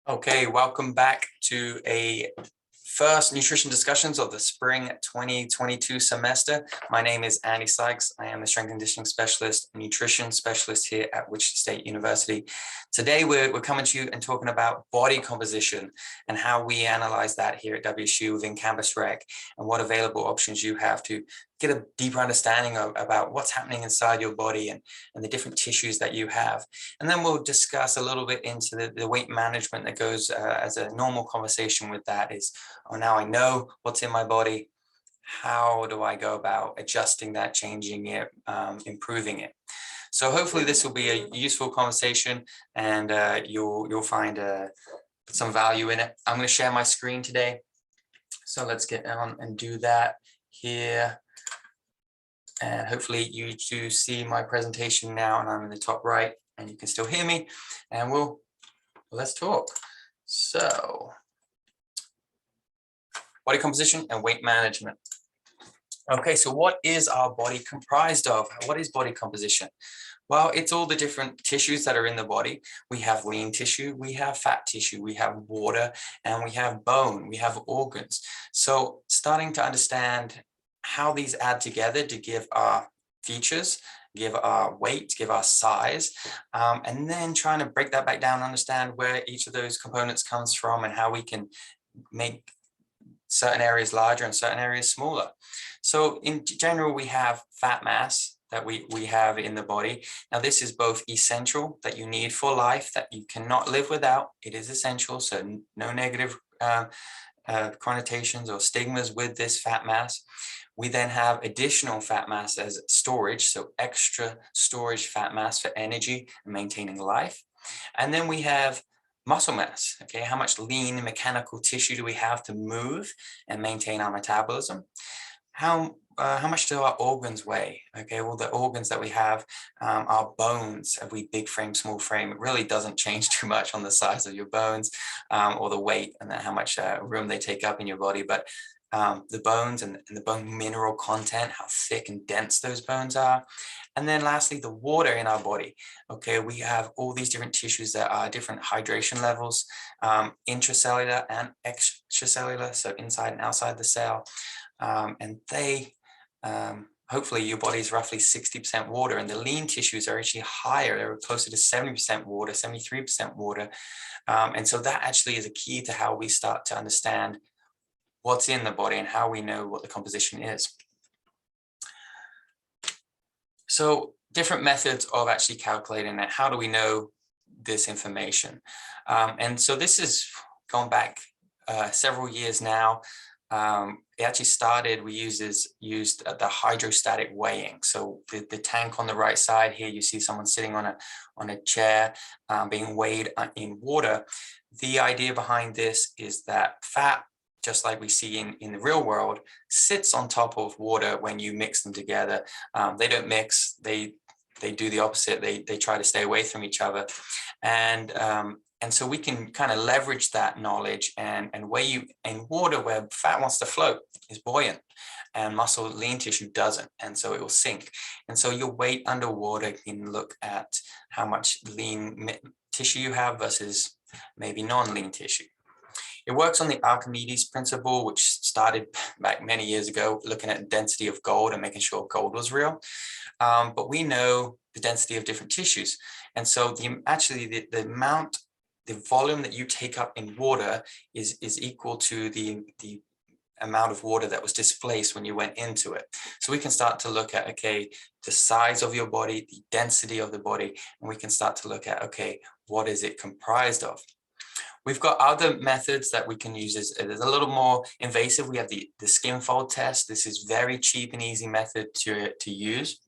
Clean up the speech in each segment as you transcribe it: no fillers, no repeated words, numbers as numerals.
Okay, welcome back to a first nutrition discussions of the spring 2022 semester. My name is Andy Sykes. I am a strength and conditioning specialist, nutrition specialist here at Wichita State University. Today, we're coming to you and talking about body composition and how we analyze that here at WSU within Campus Rec and what available options you have to get a deeper understanding about what's happening inside your body and the different tissues that you have. And then we'll discuss a little bit into the weight management that goes as a normal conversation with that is, oh, now I know what's in my body. How do I go about adjusting that, changing it, improving it? So hopefully this will be a useful conversation and you'll find some value in it. I'm going to share my screen today. So let's get on and do that here. And hopefully you do see my presentation now, and I'm in the top right and you can still hear me, and let's talk. So body composition and weight management. Okay, so what is our body comprised of? What is body composition? Well, it's all the different tissues that are in the body. We have lean tissue, we have fat tissue, we have water, and we have bone, we have organs. So starting to understand how these add together to give our features, give our weight, give our size, and then trying to break that back down and understand where each of those components comes from and how we can make certain areas larger and certain areas smaller. So in general, we have fat mass that we have in the body. Now, this is both essential, that you need for life, that you cannot live without. It is essential, so no negative connotations or stigmas with this fat mass. We then have additional fat mass as storage, so extra storage fat mass for energy and maintaining life. And then we have muscle mass, okay? How much lean mechanical tissue do we have to move and maintain our metabolism? How much do our organs weigh? Okay, well, the organs that we have, our bones, have we big frame, small frame? It really doesn't change too much on the size of your bones or the weight and how much room they take up in your body, but the bones and the bone mineral content, how thick and dense those bones are. And then lastly, the water in our body. Okay, we have all these different tissues that are different hydration levels, intracellular and extracellular, so inside and outside the cell. And they, hopefully your body is roughly 60% water, and the lean tissues are actually higher. They're closer to 70% water, 73% water. And so that actually is a key to how we start to understand what's in the body and how we know what the composition is. So different methods of actually calculating that. How do we know this information? And so this is going back several years now. It actually started, we used the hydrostatic weighing. So the tank on the right side here, you see someone sitting on a chair being weighed in water. The idea behind this is that fat, just like we see in the real world, sits on top of water when you mix them together. They don't mix, they do the opposite. They try to stay away from each other. And so we can kind of leverage that knowledge and weigh you in water where fat wants to float, is buoyant, and muscle lean tissue doesn't, and so it will sink. And so your weight underwater can look at how much lean tissue you have versus maybe non-lean tissue. It works on the Archimedes principle, which started back many years ago, looking at density of gold and making sure gold was real. But we know the density of different tissues. And so the volume that you take up in water is equal to the amount of water that was displaced when you went into it. So we can start to look at, okay, the size of your body, the density of the body, and we can start to look at, okay, what is it comprised of? We've got other methods that we can use. It's a little more invasive. We have the skin fold test. This is very cheap and easy method to use.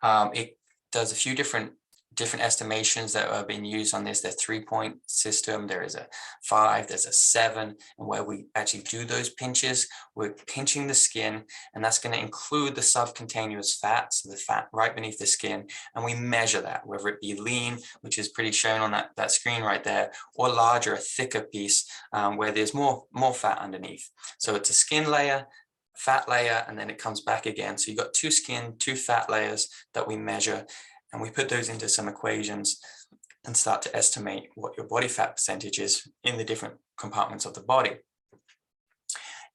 It does a few different estimations that are being used on this. There's a 3-point system, there is a 5, there's a 7, and where we actually do those pinches, we're pinching the skin, and that's going to include the subcutaneous fat, so the fat right beneath the skin, and we measure that, whether it be lean, which is pretty shown on that screen right there, or larger, a thicker piece where there's more fat underneath. So it's a skin layer, fat layer, and then it comes back again. So you've got 2 skin, 2 fat layers that we measure, and we put those into some equations and start to estimate what your body fat percentage is in the different compartments of the body.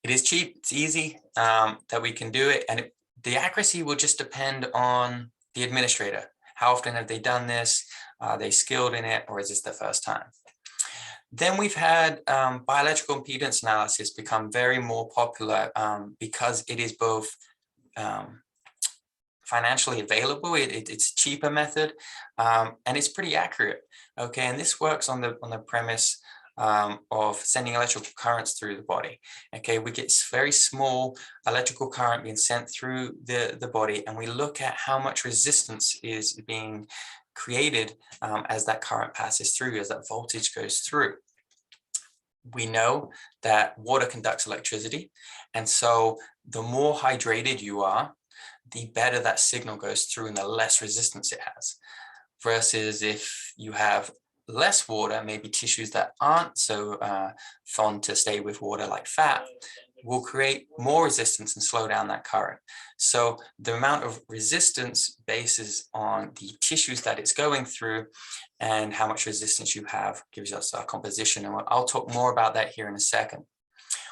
It is cheap, it's easy that we can do it, and the accuracy will just depend on the administrator. How often have they done this? Are they skilled in it, or is this the first time? Then we've had bioelectrical impedance analysis become very more popular because it is both financially available, it's a cheaper method, and it's pretty accurate. Okay, and this works on the premise of sending electrical currents through the body. Okay, we get very small electrical current being sent through the body, and we look at how much resistance is being created as that current passes through, as that voltage goes through. We know that water conducts electricity, and so the more hydrated you are, the better that signal goes through and the less resistance it has. Versus if you have less water, maybe tissues that aren't so fond to stay with water, like fat, will create more resistance and slow down that current. So the amount of resistance bases on the tissues that it's going through, and how much resistance you have gives us our composition. And I'll talk more about that here in a second.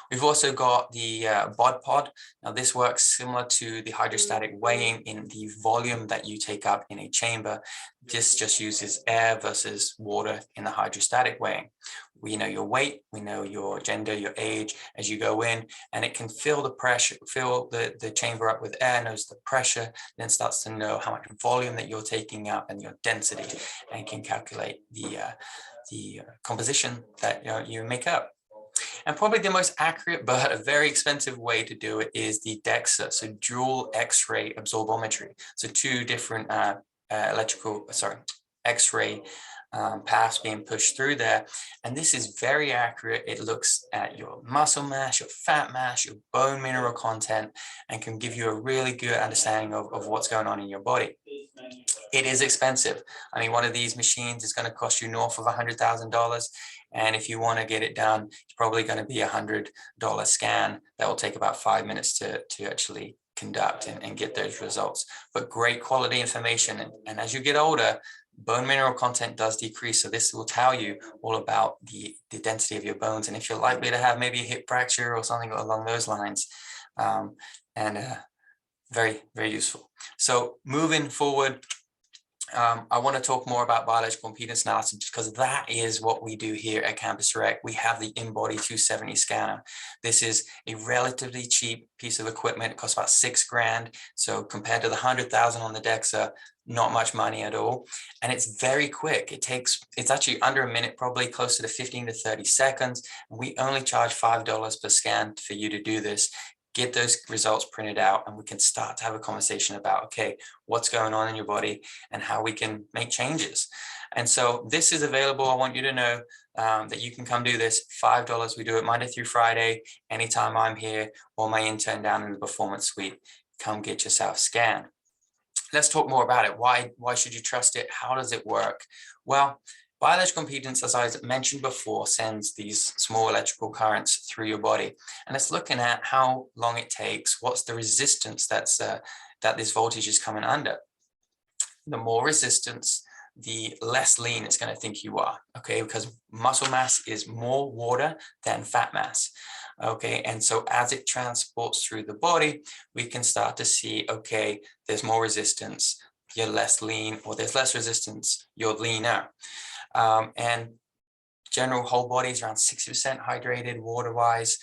We've also got the BOD pod. Now this works similar to the hydrostatic weighing in the volume that you take up in a chamber. This just uses air versus water in the hydrostatic weighing. We know your weight, we know your gender, your age as you go in, and it can fill the pressure, fill the chamber up with air, knows the pressure, then starts to know how much volume that you're taking up and your density, and can calculate the composition that you make up. And probably the most accurate but a very expensive way to do it is the DEXA, so dual X-ray absorbometry. So two different X-ray paths being pushed through there. And this is very accurate. It looks at your muscle mass, your fat mass, your bone mineral content, and can give you a really good understanding of what's going on in your body. It is expensive. I mean, one of these machines is going to cost you north of $100,000. And if you want to get it done, it's probably going to be $100 scan that will take about 5 minutes to actually conduct and get those results. But great quality information. And as you get older, bone mineral content does decrease. So this will tell you all about the density of your bones, and if you're likely to have maybe a hip fracture or something along those lines. Very, very useful. So moving forward, I want to talk more about bioelectrical impedance analysis, because that is what we do here at Campus Rec. We have the InBody 270 scanner. This is a relatively cheap piece of equipment. It costs about $6,000. So compared to the 100,000 on the DEXA, not much money at all. And it's very quick. It's actually under a minute, probably closer to 15 to 30 seconds. We only charge $5 per scan for you to do this. Get those results printed out, and we can start to have a conversation about, okay, what's going on in your body and how we can make changes. And so this is available. I want you to know that you can come do this. $5. We do it Monday through Friday, anytime I'm here or my intern down in the performance suite. Come get yourself scanned. Let's talk more about it. Why should you trust it? How does it work? Well, bioelectrical impedance, as I mentioned before, sends these small electrical currents through your body. And it's looking at how long it takes, what's the resistance that this voltage is coming under. The more resistance, the less lean it's going to think you are, okay? Because muscle mass is more water than fat mass, okay? And so as it transports through the body, we can start to see, okay, there's more resistance, you're less lean, or there's less resistance, you're leaner. And general whole body is around 60% hydrated water-wise.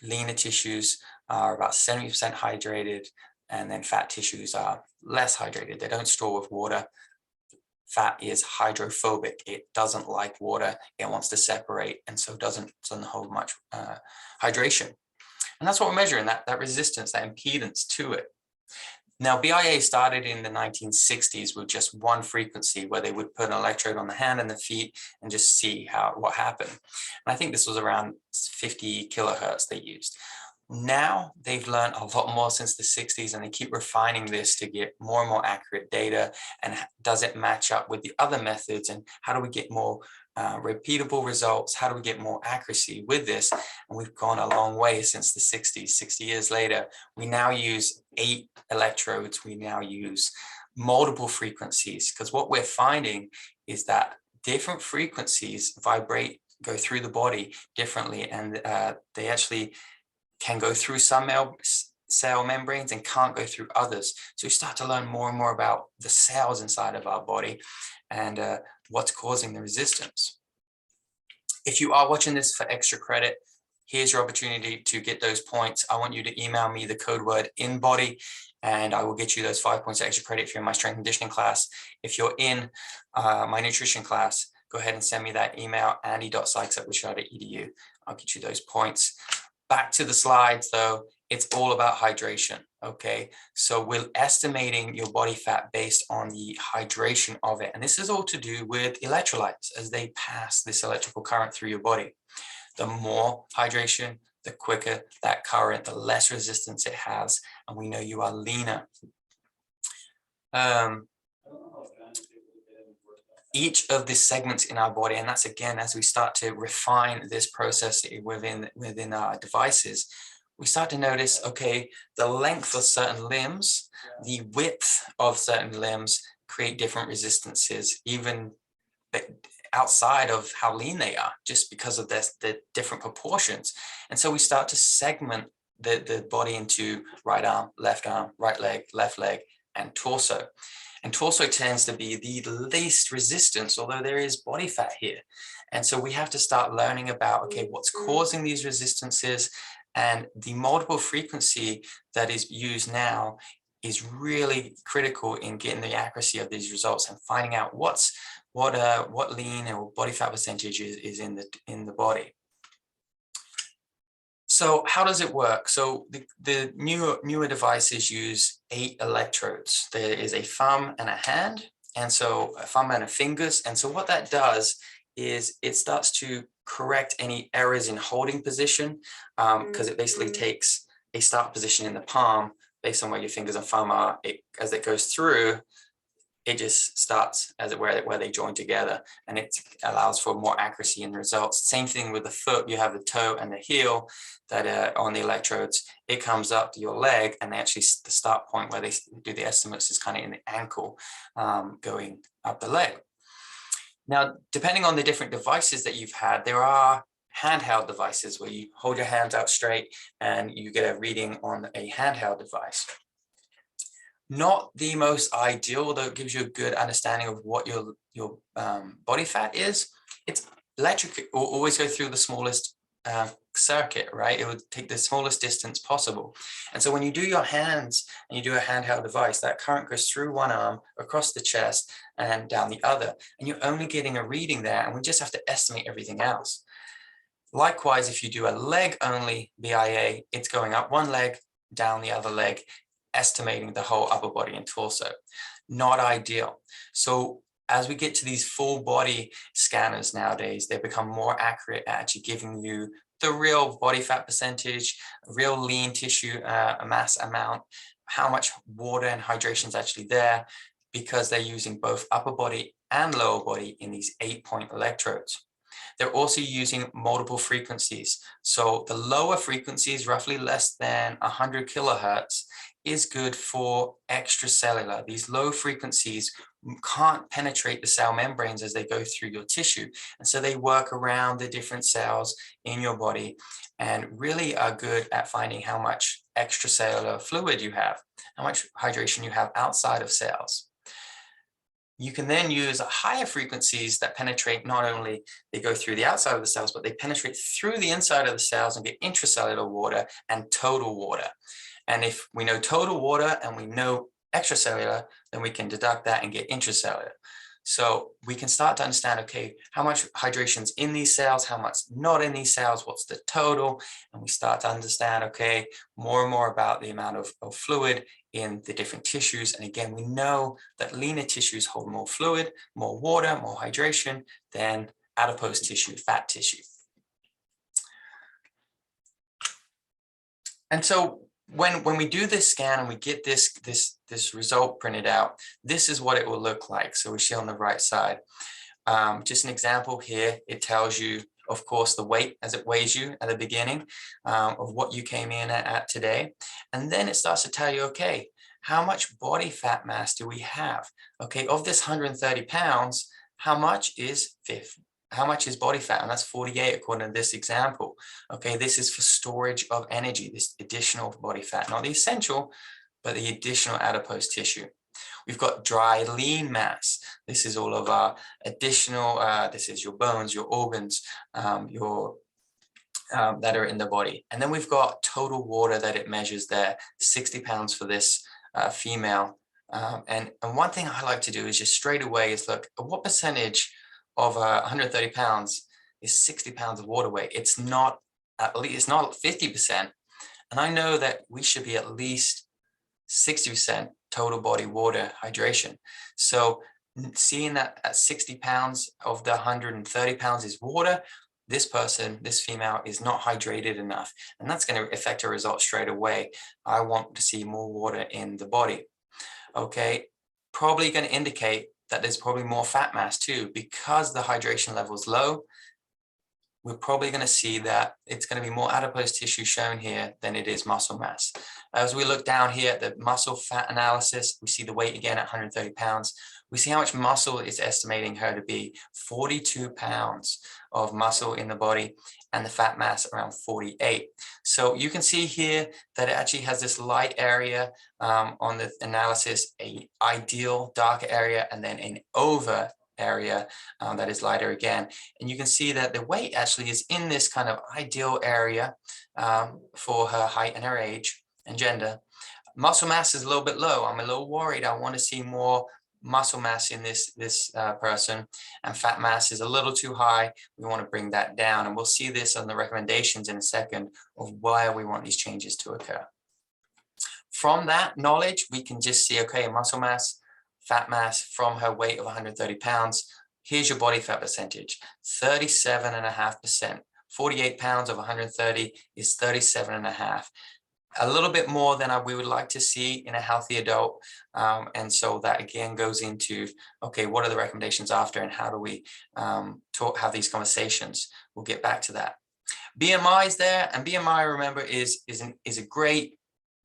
Leaner tissues are about 70% hydrated, and then fat tissues are less hydrated. They don't store with water. Fat is hydrophobic. It doesn't like water. It wants to separate, and so doesn't hold much hydration. And that's what we're measuring, that resistance, that impedance to it. Now, BIA started in the 1960s with just one frequency, where they would put an electrode on the hand and the feet and just see what happened. And I think this was around 50 kilohertz they used. Now they've learned a lot more since the 60s, and they keep refining this to get more and more accurate data. And does it match up with the other methods? And how do we get more repeatable results? How do we get more accuracy with this? And we've gone a long way since the 60s. 60 years later, we now use 8 electrodes. We now use multiple frequencies, because what we're finding is that different frequencies vibrate, go through the body differently, and they actually can go through some cell membranes and can't go through others. So we start to learn more and more about the cells inside of our body and what's causing the resistance. If you are watching this for extra credit, here's your opportunity to get those points. I want you to email me the code word INBODY, and I will get you those 5 points extra credit if you're in my strength and conditioning class. If you're in my nutrition class, go ahead and send me that email, andy.sykes@wishart.edu. I'll get you those points. Back to the slides though, it's all about hydration, okay? So we're estimating your body fat based on the hydration of it. And this is all to do with electrolytes as they pass this electrical current through your body. The more hydration, the quicker that current, the less resistance it has, and we know you are leaner. Each of the segments in our body, and that's again, as we start to refine this process within our devices, we start to notice, okay, the length of certain limbs, the width of certain limbs create different resistances, even outside of how lean they are, just because of the different proportions. And so we start to segment the body into right arm, right leg, left leg, and torso. And torso tends to be the least resistance, although there is body fat here. And so we have to start learning about, okay, what's causing these resistances, and the multiple frequency that is used now is really critical in getting the accuracy of these results and finding out what lean or body fat percentage is in the body. So how does it work? So the newer devices use 8 electrodes. There is a thumb and a hand, and so a thumb and a fingers. And so what that does is it starts to correct any errors in holding position, because it basically takes a start position in the palm based on where your fingers and thumb are. As it goes through, it just starts as it where they join together, and it allows for more accuracy in the results. Same thing with the foot. You have the toe and the heel that are on the electrodes. It comes up to your leg, and actually the start point where they do the estimates is kind of in the ankle, going up the leg. Now, depending on the different devices that you've had, there are handheld devices where you hold your hands out straight and you get a reading on a handheld device. Not the most ideal, although it gives you a good understanding of what your body fat is. It's electric. It will always go through the smallest circuit, right? It would take the smallest distance possible. And so when you do your hands and you do a handheld device, that current goes through one arm, across the chest, and down the other. And you're only getting a reading there, and we just have to estimate everything else. Likewise, if you do a leg only BIA, it's going up one leg, down the other leg, estimating the whole upper body and torso. Not ideal. So as we get to these full body scanners nowadays, they become more accurate at actually giving you the real body fat percentage, real lean tissue mass amount, how much water and hydration is actually there, because they're using both upper body and lower body in these 8-point electrodes. They're also using multiple frequencies. So the lower frequencies, roughly less than 100 kilohertz, is good for extracellular. These low frequencies can't penetrate the cell membranes as they go through your tissue. And so they work around the different cells in your body and really are good at finding how much extracellular fluid you have, how much hydration you have outside of cells. You can then use higher frequencies that penetrate, not only they go through the outside of the cells, but they penetrate through the inside of the cells and get intracellular water and total water. And if we know total water and we know extracellular, then we can deduct that and get intracellular. So we can start to understand, okay, how much hydration's in these cells, how much not in these cells, what's the total? And we start to understand, okay, more and more about the amount of fluid in the different tissues. And again, we know that leaner tissues hold more fluid, more water, more hydration than adipose tissue, fat tissue. And so when we do this scan and we get this result printed out, this is what it will look like. So we see on the right side, just an example here. It tells you, of course, the weight as it weighs you at the beginning of what you came in at today. And then it starts to tell you, okay, how much body fat mass do we have? Okay, of this 130 pounds, how much is how much is body fat? And that's 48 according to this example. Okay, this is for storage of energy, this additional body fat, not the essential, but the additional adipose tissue. We've got dry lean mass. This is all of our additional, this is your bones, your organs, your that are in the body. And then we've got total water that it measures there, 60 pounds for this female. And one thing I like to do is just straight away is look at what percentage of 130 pounds is 60 pounds of water weight. It's not at least, it's not 50%. And I know that we should be at least 60% total body water hydration. So seeing that at 60 pounds of the 130 pounds is water, this person, this female, is not hydrated enough. And that's going to affect her results straight away. I want to see more water in the body. Okay, probably going to indicate that there's probably more fat mass too, because the hydration level is low. We're probably going to see that it's going to be more adipose tissue shown here than it is muscle mass. As we look down here at the muscle fat analysis, we see the weight again at 130 pounds. We see how much muscle is estimating her to be, 42 pounds of muscle in the body, and the fat mass around 48. So you can see here that it actually has this light area on the analysis, a ideal darker area, and then an over area that is lighter again. And you can see that the weight actually is in this kind of ideal area for her height and her age and gender. Muscle mass is a little bit low. I'm a little worried. I want to see more muscle mass in this person, and fat mass is a little too high. We want to bring that down, and we'll see this on the recommendations in a second of why we want these changes to occur. From that knowledge, we can just see, okay, muscle mass, fat mass from her weight of 130 pounds. Here's your body fat percentage, 37.5%. 48 pounds of 130 is 37.5. A little bit more than we would like to see in a healthy adult. And so that again goes into, okay, what are the recommendations after, and how do we have these conversations? We'll get back to that. BMI is there, and BMI, remember, is a great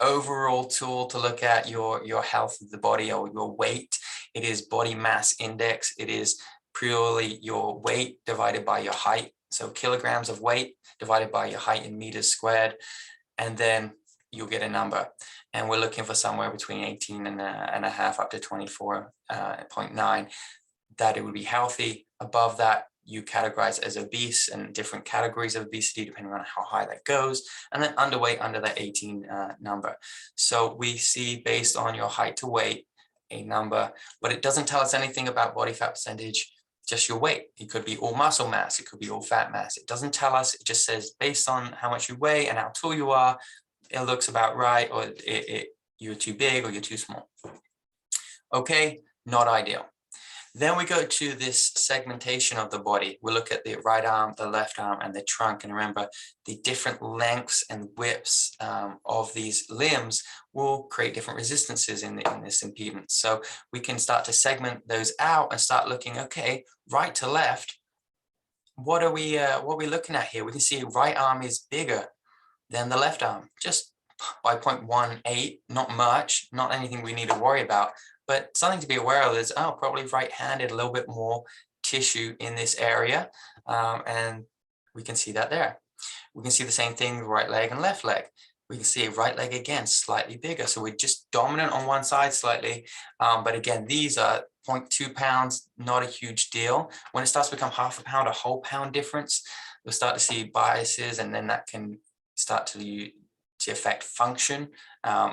overall tool to look at your health of the body or your weight. It is body mass index. It is purely your weight divided by your height. So kilograms of weight divided by your height in meters squared. And then you'll get a number. And we're looking for somewhere between 18 and a half up to 24.9, that it would be healthy. Above that, you categorize as obese, and different categories of obesity depending on how high that goes, and then underweight under that 18 number. So we see, based on your height to weight, a number, but it doesn't tell us anything about body fat percentage, just your weight. It could be all muscle mass, it could be all fat mass. It doesn't tell us, it just says based on how much you weigh and how tall you are, it looks about right, or you're too big or you're too small. Okay, not ideal. Then we go to this segmentation of the body. We look at the right arm, the left arm, and the trunk. And remember, the different lengths and widths of these limbs will create different resistances in this impedance. So we can start to segment those out and start looking, okay, right to left, what are we looking at here? We can see right arm is bigger than the left arm, just by 0.18, not much, not anything we need to worry about. But something to be aware of is, probably right-handed, a little bit more tissue in this area. And we can see that there. We can see the same thing with right leg and left leg. We can see right leg again, slightly bigger. So we're just dominant on one side slightly. But again, these are 0.2 pounds, not a huge deal. When it starts to become half a pound, a whole pound difference, we'll start to see biases, and then that can start to affect function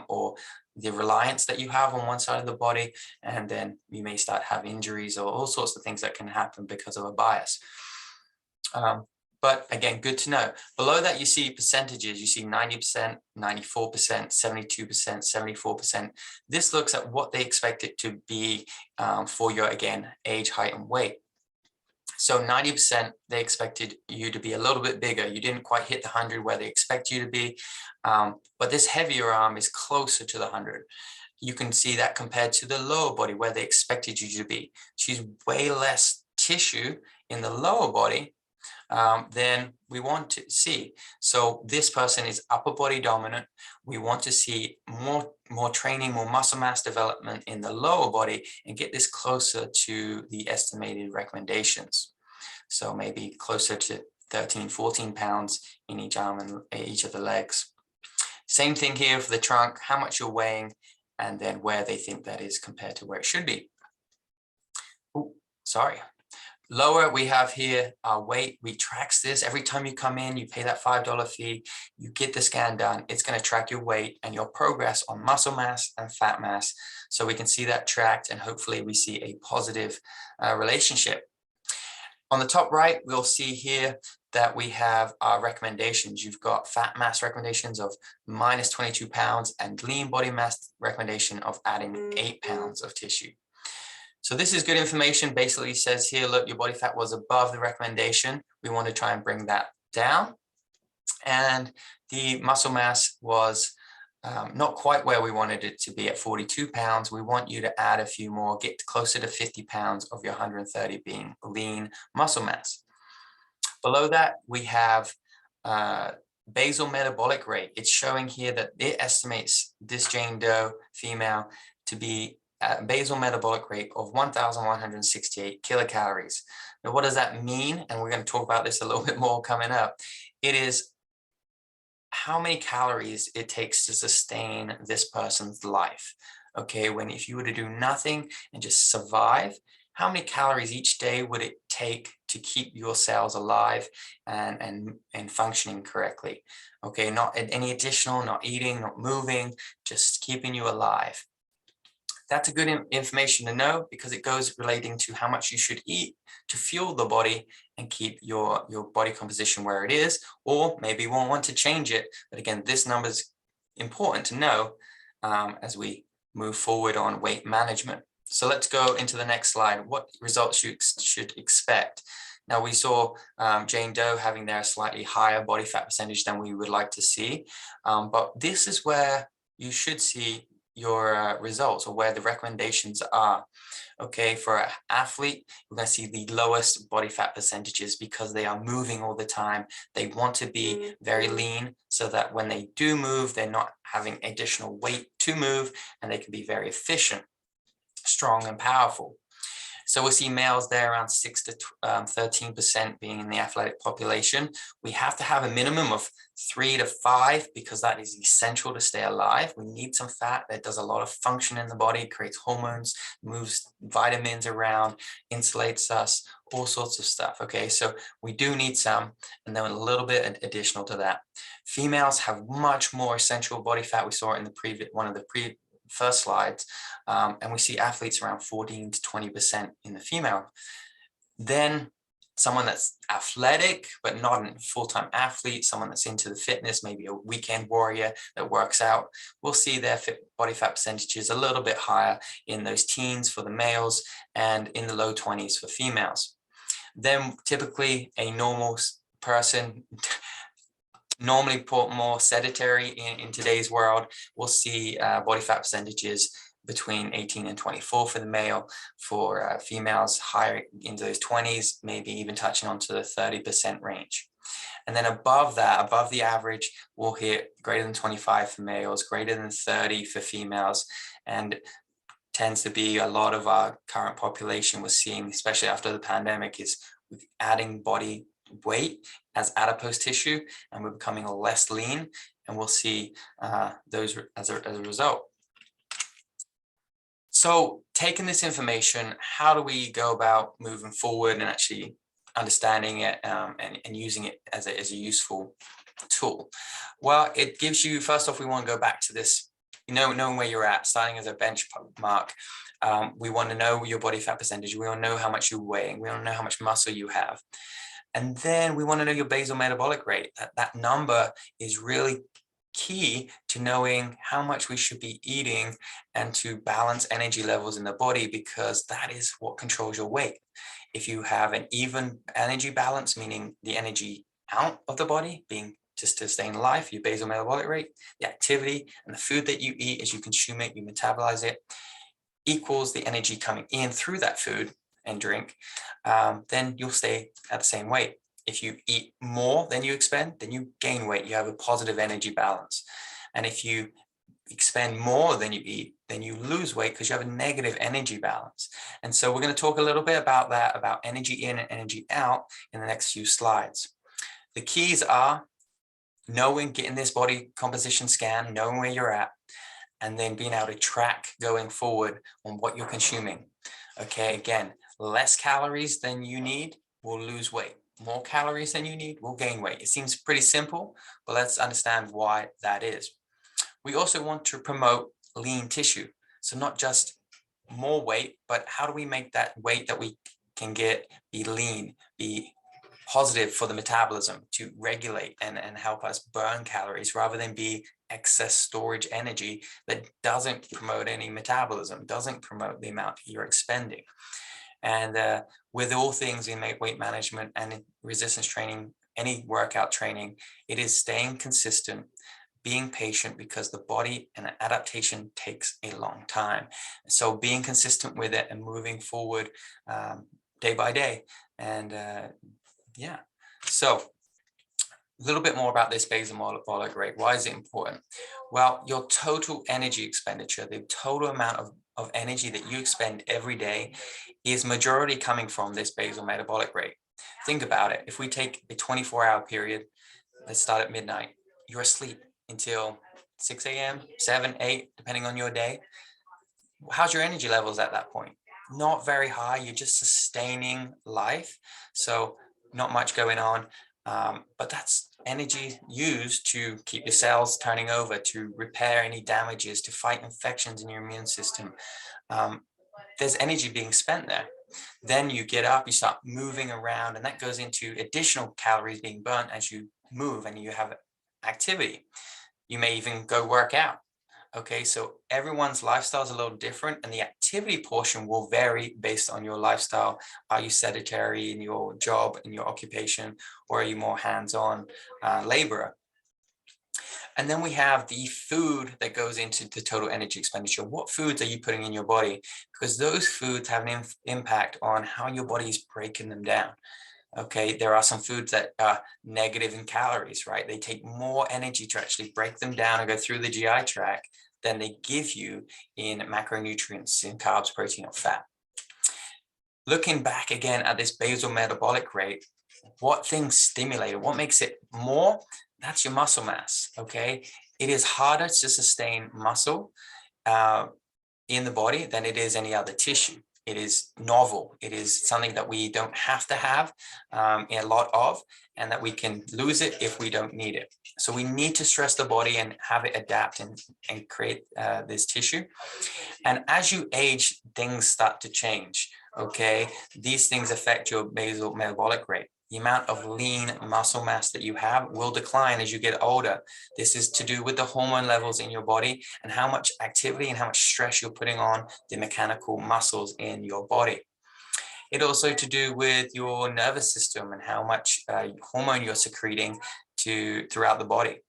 or the reliance that you have on one side of the body, and then you may start have injuries or all sorts of things that can happen because of a bias. But again, good to know. Below that, you see percentages. You see 90%, 94%, 72%, 74%. This looks at what they expect it to be for your, again, age, height, and weight. So 90%, they expected you to be a little bit bigger. You didn't quite hit the 100 where they expect you to be, but this heavier arm is closer to the 100. You can see that compared to the lower body where they expected you to be. She's way less tissue in the lower body, then we want to see. So this person is upper body dominant. We want to see more training, more muscle mass development in the lower body and get this closer to the estimated recommendations. So maybe closer to 13, 14 pounds in each arm and each of the legs. Same thing here for the trunk, how much you're weighing, and then where they think that is compared to where it should be. Oh, sorry. Lower, we have here our weight. We tracks this every time you come in, you pay that $5 fee, you get the scan done. It's going to track your weight and your progress on muscle mass and fat mass. So we can see that tracked, and hopefully we see a positive relationship. On the top right, we'll see here that we have our recommendations. You've got fat mass recommendations of minus 22 pounds and lean body mass recommendation of adding 8 pounds of tissue. So this is good information. Basically says here, look, your body fat was above the recommendation. We want to try and bring that down. And the muscle mass was not quite where we wanted it to be at 42 pounds. We want you to add a few more, get closer to 50 pounds of your 130 being lean muscle mass. Below that, we have basal metabolic rate. It's showing here that it estimates this Jane Doe female to be at a basal metabolic rate of 1,168 kilocalories. Now, what does that mean? And we're going to talk about this a little bit more coming up. It is how many calories it takes to sustain this person's life. Okay, if you were to do nothing and just survive, how many calories each day would it take to keep your cells alive and functioning correctly? Okay, not any additional, not eating, not moving, just keeping you alive. That's a good information to know, because it goes relating to how much you should eat to fuel the body and keep your body composition where it is, or maybe you won't want to change it. But again, this number is important to know as we move forward on weight management. So let's go into the next slide. What results you should expect. Now, we saw Jane Doe having there a slightly higher body fat percentage than we would like to see. But this is where you should see your results, or where the recommendations are. Okay, for an athlete, we're going to see the lowest body fat percentages because they are moving all the time. They want to be very lean so that when they do move, they're not having additional weight to move, and they can be very efficient, strong, and powerful. So we'll see males there around 6 to 13% being in the athletic population. We have to have a minimum of 3 to 5 because that is essential to stay alive. We need some fat that does a lot of function in the body, creates hormones, moves vitamins around, insulates us, all sorts of stuff. Okay, so we do need some, and then a little bit additional to that. Females have much more essential body fat. We saw it in the one of the first slides, and we see athletes around 14 to 20% in the female. Then someone that's athletic but not a full-time athlete, someone that's into the fitness, maybe a weekend warrior that works out, we'll see their body fat percentages a little bit higher in those teens for the males and in the low 20s for females. Then typically a normal person, normally more sedentary in today's world, we'll see body fat percentages between 18 and 24 for the male. For females, higher into those 20s, maybe even touching onto the 30% range. And then above that, above the average, we'll hit greater than 25 for males, greater than 30 for females, and tends to be a lot of our current population we're seeing, especially after the pandemic, is adding body weight as adipose tissue, and we're becoming less lean, and we'll see those as a result. So taking this information, how do we go about moving forward and actually understanding it and using it as a useful tool? Well, it gives you, first off, we want to go back to this, knowing where you're at, starting as a benchmark. We want to know your body fat percentage. We want to know how much you're weighing. We want to know how much muscle you have. And then we want to know your basal metabolic rate. That number is really key to knowing how much we should be eating and to balance energy levels in the body, because that is what controls your weight. If you have an even energy balance, meaning the energy out of the body being just to stay in life, your basal metabolic rate, the activity and the food that you eat as you consume it, you metabolize it, equals the energy coming in through that food and drink, then you'll stay at the same weight. If you eat more than you expend, then you gain weight. You have a positive energy balance. And if you expend more than you eat, then you lose weight because you have a negative energy balance. And so we're going to talk a little bit about that, about energy in and energy out in the next few slides. The keys are knowing, getting this body composition scan, knowing where you're at, and then being able to track going forward on what you're consuming. Okay, again, less calories than you need will lose weight. More calories than you need will gain weight. It seems pretty simple, but let's understand why that is. We also want to promote lean tissue. So not just more weight, but how do we make that weight that we can get be lean, be positive for the metabolism to regulate and help us burn calories rather than be excess storage energy that doesn't promote any metabolism, doesn't promote the amount you're expending. And with all things in weight management and resistance training, any workout training, it is staying consistent, being patient, because the body and adaptation takes a long time. So being consistent with it and moving forward day by day. And yeah, so a little bit more about this basal metabolic rate. Why is it important? Well, your total energy expenditure, the total amount of energy that you expend every day, is majority coming from this basal metabolic rate. Think about it. If we take a 24-hour period, let's start at midnight, you're asleep until 6 a.m., 7, 8, depending on your day. How's your energy levels at that point? Not very high. You're just sustaining life. So not much going on. But that's energy used to keep your cells turning over, to repair any damages, to fight infections in your immune system. There's energy being spent there. Then you get up, you start moving around, and that goes into additional calories being burnt as you move and you have activity. You may even go work out. Okay, so everyone's lifestyle is a little different, and the activity portion will vary based on your lifestyle. Are you sedentary in your job, in your occupation, or are you more hands-on laborer? And then we have the food that goes into the total energy expenditure. What foods are you putting in your body? Because those foods have an impact on how your body is breaking them down. Okay, there are some foods that are negative in calories, right? They take more energy to actually break them down and go through the GI tract than they give you in macronutrients, in carbs, protein, or fat. Looking back again at this basal metabolic rate, what things stimulate it? What makes it more? That's your muscle mass, okay? It is harder to sustain muscle in the body than it is any other tissue. It is novel. It is something that we don't have to have a lot of, and that we can lose it if we don't need it. So we need to stress the body and have it adapt and create this tissue. And as you age, things start to change, okay? These things affect your basal metabolic rate. The amount of lean muscle mass that you have will decline as you get older. This is to do with the hormone levels in your body and how much activity and how much stress you're putting on the mechanical muscles in your body. It also to do with your nervous system and how much hormone you're secreting throughout the body.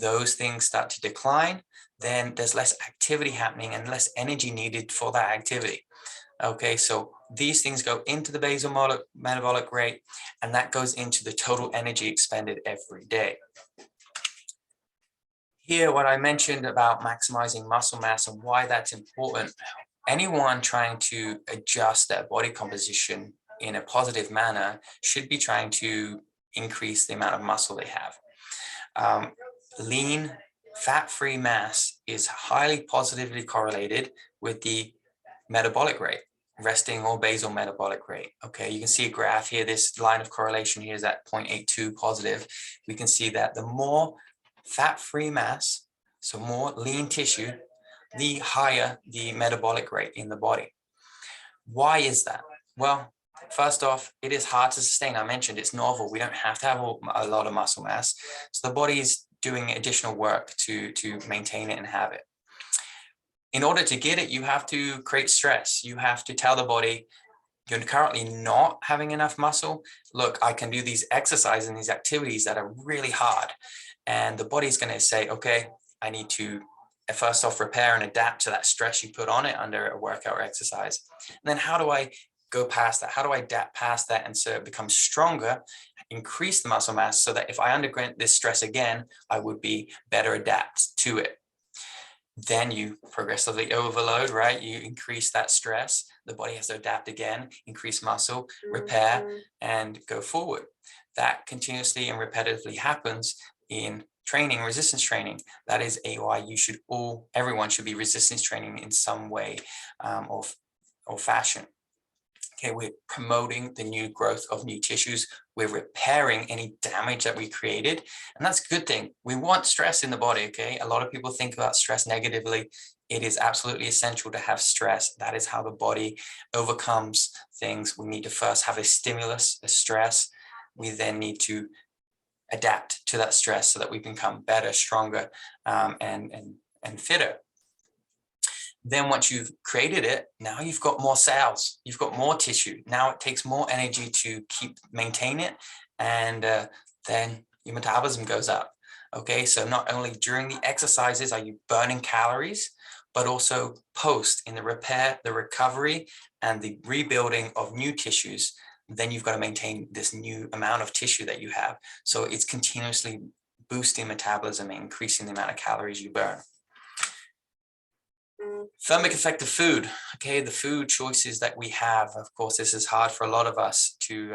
Those things start to decline, then there's less activity happening and less energy needed for that activity. Okay, so these things go into the basal metabolic rate, and that goes into the total energy expended every day. Here, what I mentioned about maximizing muscle mass and why that's important, anyone trying to adjust their body composition in a positive manner should be trying to increase the amount of muscle they have. Lean, fat-free mass is highly positively correlated with the metabolic rate, resting or basal metabolic rate. Okay, you can see a graph here. This line of correlation here is at 0.82 positive. We can see that the more fat-free mass, so more lean tissue, the higher the metabolic rate in the body. Why is that? Well, first off, it is hard to sustain. I mentioned it's novel. We don't have to have a lot of muscle mass. So the body is doing additional work to maintain it and have it. In order to get it, you have to create stress. You have to tell the body, you're currently not having enough muscle. Look, I can do these exercises and these activities that are really hard. And the body's going to say, okay, I need to first off repair and adapt to that stress you put on it under a workout or exercise. And then how do I go past that? How do I adapt past that and so it becomes stronger increase the muscle mass so that if I underwent this stress again, I would be better adapt to it. Then you progressively overload, right? You increase that stress. The body has to adapt again, increase muscle, repair, and go forward. That continuously and repetitively happens in training, resistance training. That is why everyone should be resistance training in some way or fashion. Okay, we're promoting the new growth of new tissues. We're repairing any damage that we created. And that's a good thing. We want stress in the body, okay? A lot of people think about stress negatively. It is absolutely essential to have stress. That is how the body overcomes things. We need to first have a stimulus, a stress. We then need to adapt to that stress so that we become better, stronger, and fitter. Then once you've created it, now you've got more cells, you've got more tissue. Now it takes more energy to maintain it, and then your metabolism goes up. Okay, so not only during the exercises are you burning calories, but also post in the repair, the recovery, and the rebuilding of new tissues. Then you've got to maintain this new amount of tissue that you have. So it's continuously boosting metabolism and increasing the amount of calories you burn. Thermic effect of food. Okay, the food choices that we have. Of course, this is hard for a lot of us to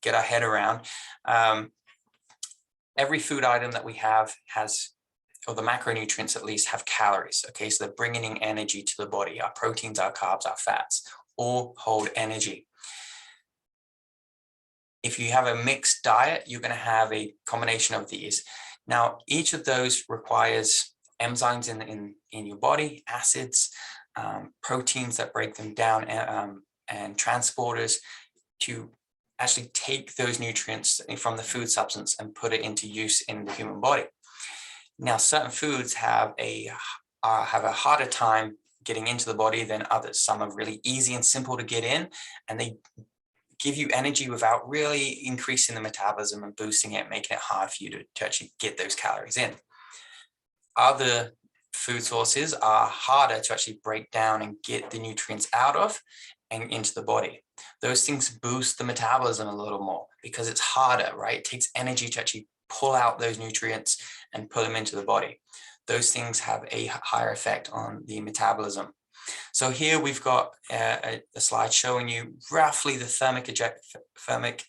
get our head around. Every food item that we have has, or the macronutrients at least, have calories. Okay, so they're bringing in energy to the body. Our proteins, our carbs, our fats all hold energy. If you have a mixed diet, you're going to have a combination of these. Now, each of those requires enzymes in your body, acids, proteins that break them down, and transporters to actually take those nutrients from the food substance and put it into use in the human body. Now, certain foods have a harder time getting into the body than others. Some are really easy and simple to get in, and they give you energy without really increasing the metabolism and boosting it, making it hard for you to actually get those calories in. Other food sources are harder to actually break down and get the nutrients out of and into the body. Those things boost the metabolism a little more because it's harder, right? It takes energy to actually pull out those nutrients and put them into the body. Those things have a higher effect on the metabolism. So here we've got a slide showing you roughly the thermic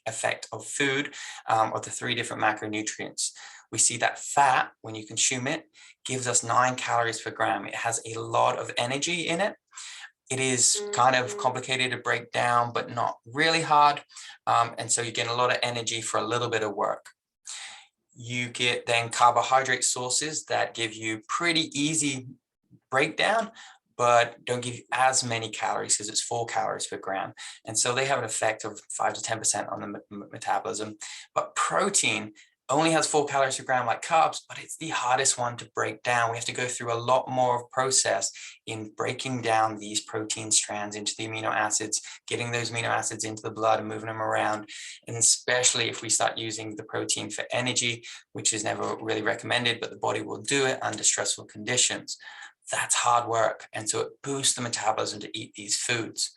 effect of food, of the 3 different macronutrients. We see that fat, when you consume it, gives us 9 calories per gram. It has a lot of energy in it. It is kind of complicated to break down, but not really hard. And so you get a lot of energy for a little bit of work. You get then carbohydrate sources that give you pretty easy breakdown, but don't give you as many calories because it's 4 calories per gram. And so they have an effect of 5 to 10% on the metabolism. But protein only has 4 calories per gram like carbs, but it's the hardest one to break down. We have to go through a lot more process in breaking down these protein strands into the amino acids, getting those amino acids into the blood and moving them around. And especially if we start using the protein for energy, which is never really recommended, but the body will do it under stressful conditions. That's hard work. And so it boosts the metabolism to eat these foods.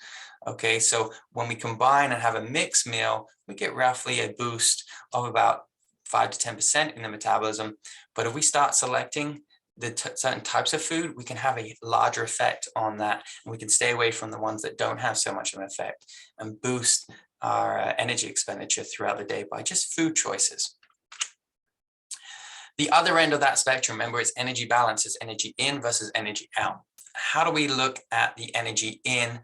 Okay, so when we combine and have a mixed meal, we get roughly a boost of about 5 to 10% in the metabolism. But if we start selecting the certain types of food, we can have a larger effect on that. And we can stay away from the ones that don't have so much of an effect and boost our energy expenditure throughout the day by just food choices. The other end of that spectrum, remember, it's energy balance, it's energy in versus energy out. How do we look at the energy in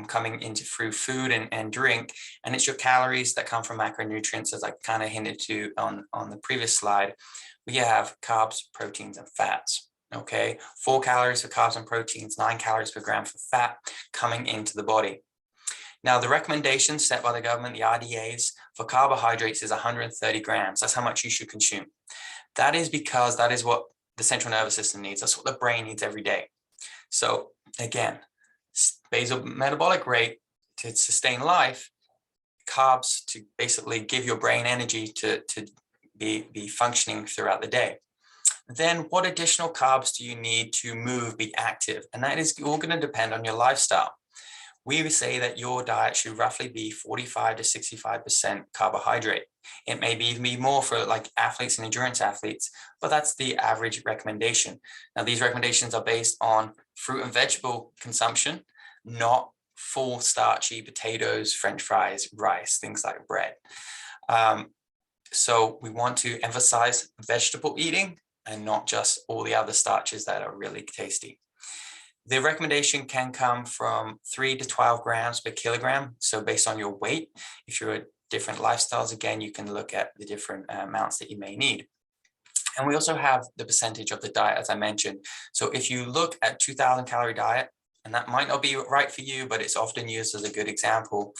coming into through food and drink? And it's your calories that come from macronutrients, as I kind of hinted to on the previous slide. We have carbs, proteins, and fats. Okay, 4 calories for carbs and proteins, 9 calories per gram for fat coming into the body. Now, the recommendations set by the government, the RDAs, for carbohydrates is 130 grams. That's how much you should consume. That is because that is what the central nervous system needs. That's what the brain needs every day. So again, basal metabolic rate to sustain life, carbs to basically give your brain energy to be functioning throughout the day. Then what additional carbs do you need to move, be active? And that is all going to depend on your lifestyle. we would say that your diet should roughly be 45 to 65% carbohydrate. It may even be more for like athletes and endurance athletes, but that's the average recommendation. Now, these recommendations are based on fruit and vegetable consumption, not full starchy potatoes, French fries, rice, things like bread. So we want to emphasize vegetable eating and not just all the other starches that are really tasty. The recommendation can come from 3 to 12 grams per kilogram. So based on your weight, if you're at different lifestyles, again, you can look at the different amounts that you may need. And we also have the percentage of the diet, as I mentioned. So if you look at 2,000 calorie diet, and that might not be right for you, but it's often used as a good example,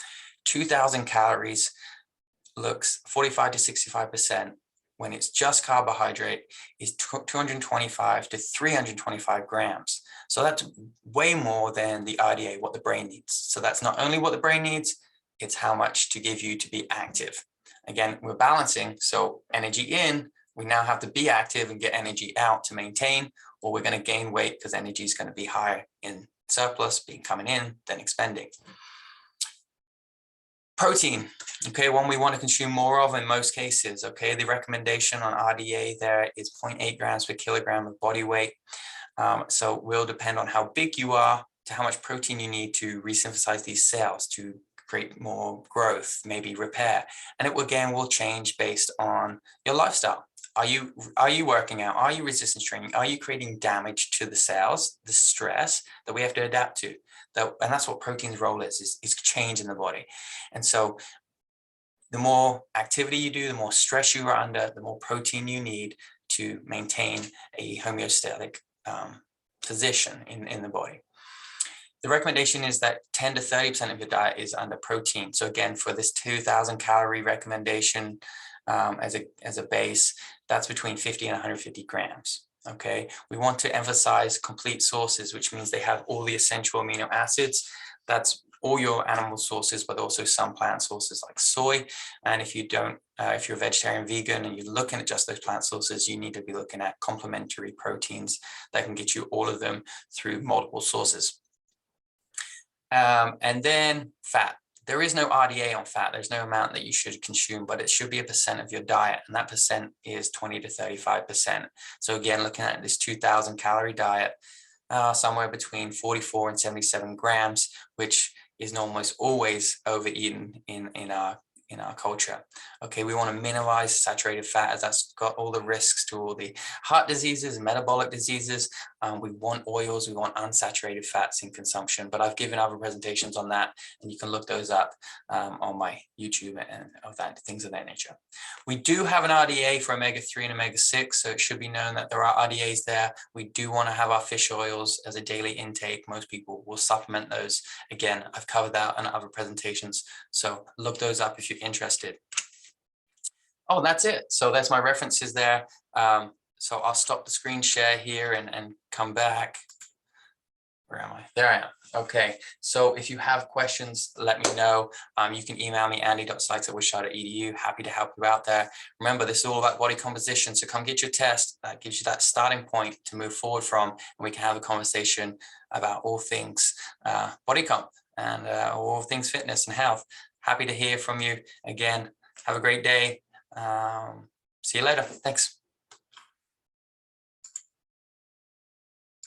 2,000 calories looks 45 to 65%. When it's just carbohydrate, is 225 to 325 grams. So that's way more than the RDA, what the brain needs. So that's not only what the brain needs, it's how much to give you to be active. Again, we're balancing. So energy in, we now have to be active and get energy out to maintain, or we're going to gain weight because energy is going to be higher in surplus, being coming in than expending. Protein, okay, one we want to consume more of in most cases, okay? The recommendation on RDA there is 0.8 grams per kilogram of body weight. So it will depend on how big you are to how much protein you need to resynthesize these cells to create more growth, maybe repair. And it again will change based on your lifestyle. Are you working out? Are you resistance training? Are you creating damage to the cells, the stress that we have to adapt to? And that's what protein's role is change in the body. And so the more activity you do, the more stress you are under, the more protein you need to maintain a homeostatic position in the body. The recommendation is that 10 to 30% of your diet is under protein. So again, for this 2,000 calorie recommendation as a base, that's between 50 and 150 grams. Okay, we want to emphasize complete sources, which means they have all the essential amino acids. That's all your animal sources, but also some plant sources like soy. And if you don't, if you're a vegetarian, vegan, and you're looking at just those plant sources, you need to be looking at complementary proteins that can get you all of them through multiple sources. And then fat. There is no RDA on fat. There's no amount that you should consume, but it should be a percent of your diet. And that percent is 20 to 35%. So again, looking at this 2,000 calorie diet, somewhere between 44 and 77 grams, which is almost always overeaten in our culture. Okay, we want to minimize saturated fat as that's got all the risks to all the heart diseases and metabolic diseases. We want oils, we want unsaturated fats in consumption, but I've given other presentations on that, and you can look those up on my YouTube and things of that nature. We do have an RDA for omega-3 and omega-6, so it should be known that there are RDAs there. We do want to have our fish oils as a daily intake. Most people will supplement those. Again, I've covered that in other presentations, so look those up if you're interested. Oh, that's it. So that's my references there. So I'll stop the screen share here and come back. Where am I? There I am. Okay. So if you have questions, let me know. You can email me, andy.sykes@wishart.edu. Happy to help you out there. Remember, this is all about body composition. So come get your test. That gives you that starting point to move forward from, and we can have a conversation about all things body comp and all things fitness and health. Happy to hear from you again. Have a great day. See you later. Thanks.